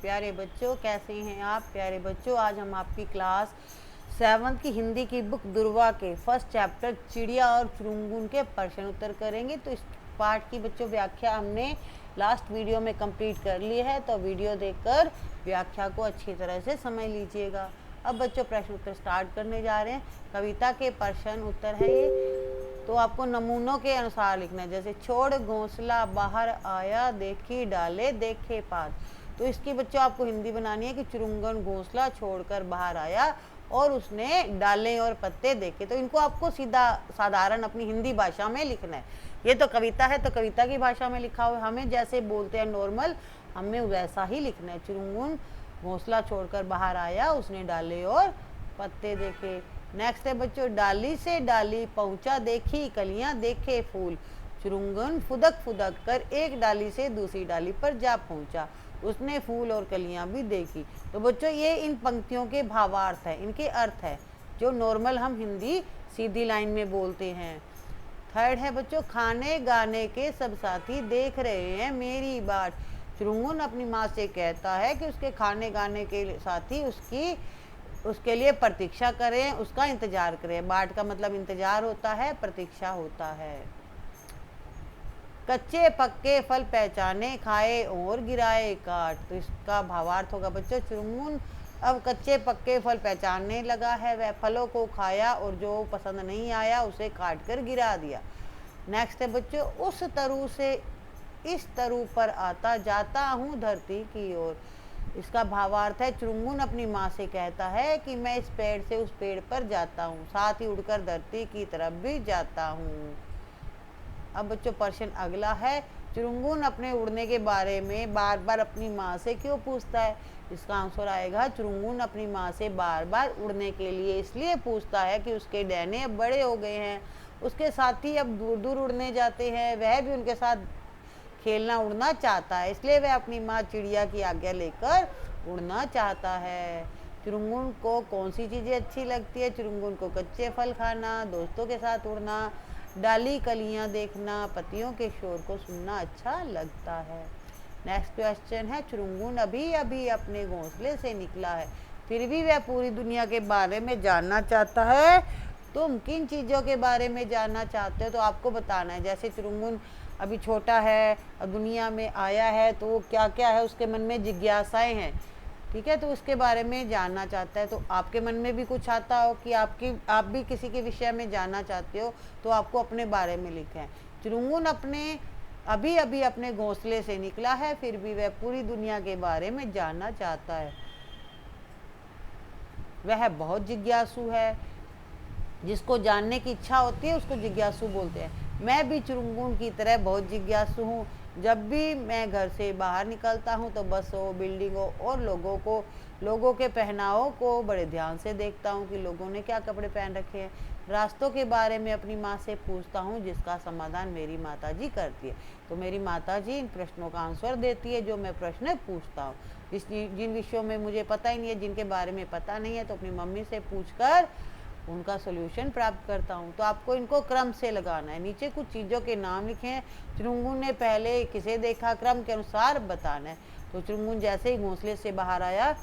प्यारे बच्चों, कैसे हैं आप प्यारे बच्चों। आज हम आपकी क्लास 7th की हिंदी की बुक दुर्वा के फर्स्ट चैप्टर चिड़िया और चुरुंगुन के प्रश्न उत्तर करेंगे। तो इस पाठ की बच्चों व्याख्या हमने लास्ट वीडियो में कंप्लीट कर ली है, तो वीडियो देखकर व्याख्या को अच्छी तरह से समझ लीजिएगा। अब बच्चों प्रश्न उत्तर स्टार्ट करने जा रहे हैं। कविता के प्रश्न उत्तर है ये, तो आपको नमूनों के अनुसार लिखना है। जैसे छोड़ घोंसला बाहर आया, देखी डाले देखे पात। तो इसकी बच्चों आपको हिंदी बनानी है कि चुरुंगन घोंसला छोड़कर बाहर आया और उसने डाले और पत्ते देखे। तो इनको आपको सीधा साधारण अपनी हिंदी भाषा में लिखना है। ये तो कविता है, तो कविता की भाषा में लिखा हुआ, हमें जैसे बोलते हैं नॉर्मल, हमें वैसा ही लिखना है। चुरुंगन घोंसला छोड़कर बाहर आया, उसने डाले और पत्ते देखे। नेक्स्ट है बच्चों, डाली से डाली पहुंचा, देखी कलियां देखे फूल। चुरुंगन फुदक फुदक कर एक डाली से दूसरी डाली पर जा पहुंचा, उसने फूल और कलियां भी देखी। तो बच्चों ये इन पंक्तियों के भावार्थ है, इनके अर्थ है जो नॉर्मल हम हिंदी सीधी लाइन में बोलते हैं। थर्ड है बच्चों, खाने गाने के सब साथी देख रहे हैं मेरी बाट। चुरुंगन अपनी माँ से कहता है कि उसके खाने गाने के साथी उसके लिए प्रतीक्षा करें, उसका इंतजार करें। बाट का मतलब इंतजार होता है, प्रतीक्षा होता है। कच्चे पक्के फल पहचाने, खाए और गिराए काट। तो इसका भावार्थ होगा बच्चों, चुरुंगन अब कच्चे पक्के फल पहचानने लगा है, वह फलों को खाया और जो पसंद नहीं आया उसे काट कर गिरा दिया। नेक्स्ट है बच्चों, उस तरु से इस तरु पर आता जाता हूँ धरती की ओर। इसका भावार्थ है, चुरुंगन अपनी माँ से कहता है कि मैं इस पेड़ से उस पेड़ पर जाता हूँ, साथ ही उड़कर धरती की तरफ भी जाता हूँ। अब बच्चों प्रश्न अगला है, चुरुंगन अपने उड़ने के बारे में बार बार अपनी माँ से क्यों पूछता है। इसका आंसर आएगा, चुरुंगन अपनी माँ से बार बार उड़ने के लिए इसलिए पूछता है कि उसके डैने अब बड़े हो गए हैं, उसके साथी अब दूर दूर उड़ने जाते हैं, वह भी उनके साथ खेलना उड़ना चाहता है, इसलिए वह अपनी माँ चिड़िया की आज्ञा लेकर उड़ना चाहता है। चुरुंगन को कौन सी चीज़ें अच्छी लगती है। चुरुंगन को कच्चे फल खाना, दोस्तों के साथ उड़ना, डाली कलियां देखना, पत्तियों के शोर को सुनना अच्छा लगता है। नेक्स्ट क्वेश्चन है, चुरुंगन अभी अभी अपने घोंसले से निकला है, फिर भी वह पूरी दुनिया के बारे में जानना चाहता है। तुम किन चीज़ों के बारे में जानना चाहते हो, तो आपको बताना है। जैसे चुरुंगन अभी छोटा है और दुनिया में आया है, तो क्या क्या है उसके मन में जिज्ञासाएं हैं, ठीक है, तो उसके बारे में जानना चाहता है। तो आपके मन में भी कुछ आता हो कि आप भी किसी के विषय में जानना चाहते हो, तो आपको अपने बारे में लिखें। चुरुंगन अभी अभी अपने घोंसले से निकला है, फिर भी वह पूरी दुनिया के बारे में जानना चाहता है। वह बहुत जिज्ञासु है, जिसको जानने की इच्छा होती है उसको जिज्ञासु बोलते हैं। मैं भी चुरुंगन की तरह बहुत जिज्ञासु हूँ। जब भी मैं घर से बाहर निकलता हूँ तो बसों, बिल्डिंगों और लोगों के पहनावों को बड़े ध्यान से देखता हूँ कि लोगों ने क्या कपड़े पहन रखे हैं। रास्तों के बारे में अपनी माँ से पूछता हूँ, जिसका समाधान मेरी माताजी करती है। तो मेरी माताजी इन प्रश्नों का आंसर देती है जो मैं प्रश्न पूछता हूँ। जिन विषयों में मुझे पता ही नहीं है, जिनके बारे में पता नहीं है, तो अपनी मम्मी से पूछकर उनका सॉल्यूशन प्राप्त करता हूँ। तो आपको इनको क्रम से लगाना है। नीचे कुछ चीज़ों के नाम लिखे हैं। चुरुंगन ने पहले किसे देखा, क्रम के अनुसार बताना है। तो चुरुंगन जैसे ही घोंसले से बाहर आया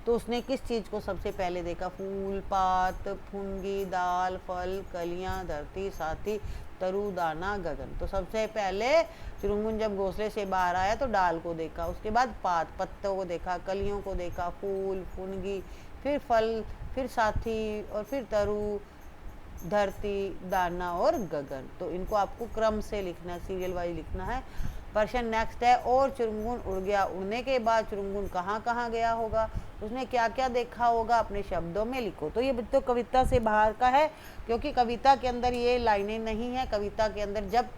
तो उसने किस चीज़ को सबसे पहले देखा। फूल, पात, फुनगी, दाल, फल, कलियाँ, धरती, साथी, तरु, दाना, गगन। तो सबसे पहले चुरुंगन जब घोंसले से बाहर आया तो डाल को देखा, उसके बाद पात पत्तों को देखा, कलियों को देखा, फूल, फुनगी, फिर फल, फिर साथी और फिर तरु, धरती, दाना और गगन। तो इनको आपको क्रम से लिखना है, सीरियल वाइज लिखना है। प्रश्न नेक्स्ट है, और चुरुंगन उड़ गया, उड़ने के बाद चुरुंगन कहाँ कहाँ गया होगा, उसने क्या क्या देखा होगा, अपने शब्दों में लिखो। तो ये बच्चों कविता से बाहर का है, क्योंकि कविता के अंदर ये लाइनें नहीं है। कविता के अंदर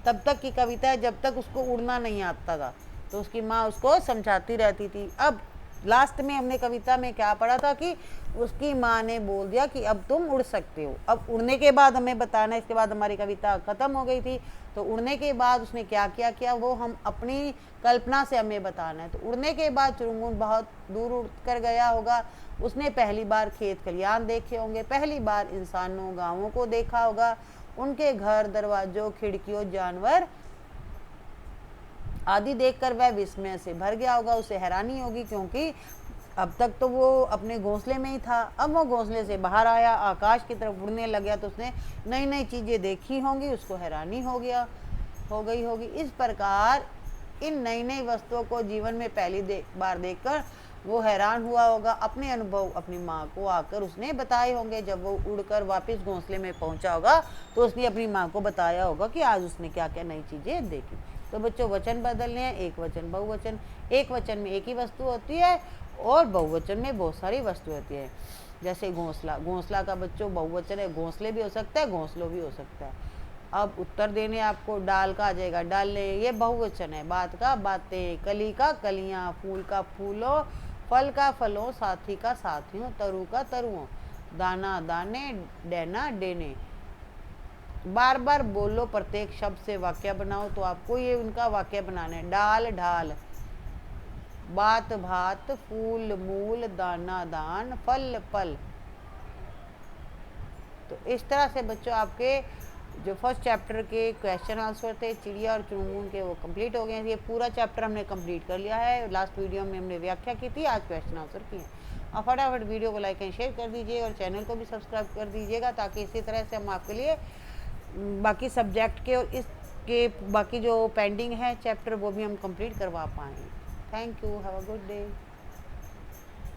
तब तक की कविता है जब तक उसको उड़ना नहीं आता था, तो उसकी माँ उसको समझाती रहती थी। अब लास्ट में हमने कविता में क्या पढ़ा था कि उसकी माँ ने बोल दिया कि अब तुम उड़ सकते हो। अब उड़ने के बाद हमें बताना है, इसके बाद हमारी कविता खत्म हो गई थी। तो उड़ने के बाद उसने क्या क्या किया वो हम अपनी कल्पना से हमें बताना है। तो उड़ने के बाद चुरुंगन बहुत दूर उड़ कर गया होगा। उसने पहली बार खेत खलियान देखे होंगे, पहली बार इंसानों गाँवों को देखा होगा, उनके घर, दरवाजों, खिड़कियों, जानवर आदि देखकर वह विस्मय से भर गया होगा, उसे हैरानी होगी, क्योंकि अब तक तो वो अपने घोंसले में ही था। अब वो घोंसले से बाहर आया, आकाश की तरफ उड़ने लग गया, तो उसने नई नई चीज़ें देखी होंगी, उसको हैरानी हो गई होगी। इस प्रकार इन नई नई वस्तुओं को जीवन में पहली बार देखकर वो हैरान हुआ होगा। अपने अनुभव अपनी माँ को आकर उसने बताए होंगे। जब वो उड़कर वापस घोंसले में पहुंचा होगा तो उसने अपनी माँ को बताया होगा कि आज उसने क्या क्या नई चीज़ें देखी। तो बच्चों, वचन बदलने हैं, एक वचन बहुवचन। एक वचन में एक ही वस्तु होती है और बहुवचन में बहुत सारी वस्तु होती है। जैसे घोंसला, घोंसला का बच्चों बहुवचन है, घोंसले भी हो सकता है, घोंसलों भी हो सकता है। अब उत्तर देने आपको डाल का आ जाएगा, डालने, ये बहुवचन है। बात का बातें, कली का कलियां, फूल का फूलों, फल का फलों, साथी का साथियों, तरु का तरुओं, दाना दाने, डेना डेने। बार बार बोलो, प्रत्येक शब्द से वाक्य बनाओ। तो आपको ये उनका वाक्य बनाना है। डाल ढाल, बात भात, फूल मूल, दाना दान, फल फल। तो इस तरह से बच्चों आपके जो फर्स्ट चैप्टर के क्वेश्चन आंसर थे चिड़िया और चुनमुन के, वो कंप्लीट हो गए हैं। ये पूरा चैप्टर हमने कंप्लीट कर लिया है। लास्ट वीडियो में हमने व्याख्या की थी, आज क्वेश्चन आंसर किए। आप फटाफट वीडियो को लाइक एंड शेयर कर दीजिए और चैनल को भी सब्सक्राइब कर दीजिएगा, ताकि इसी तरह से हम आपके लिए बाकी सब्जेक्ट के और इसके बाकी जो पेंडिंग है चैप्टर, वो भी हम कंप्लीट करवा पाएँ। Thank you, have a good day.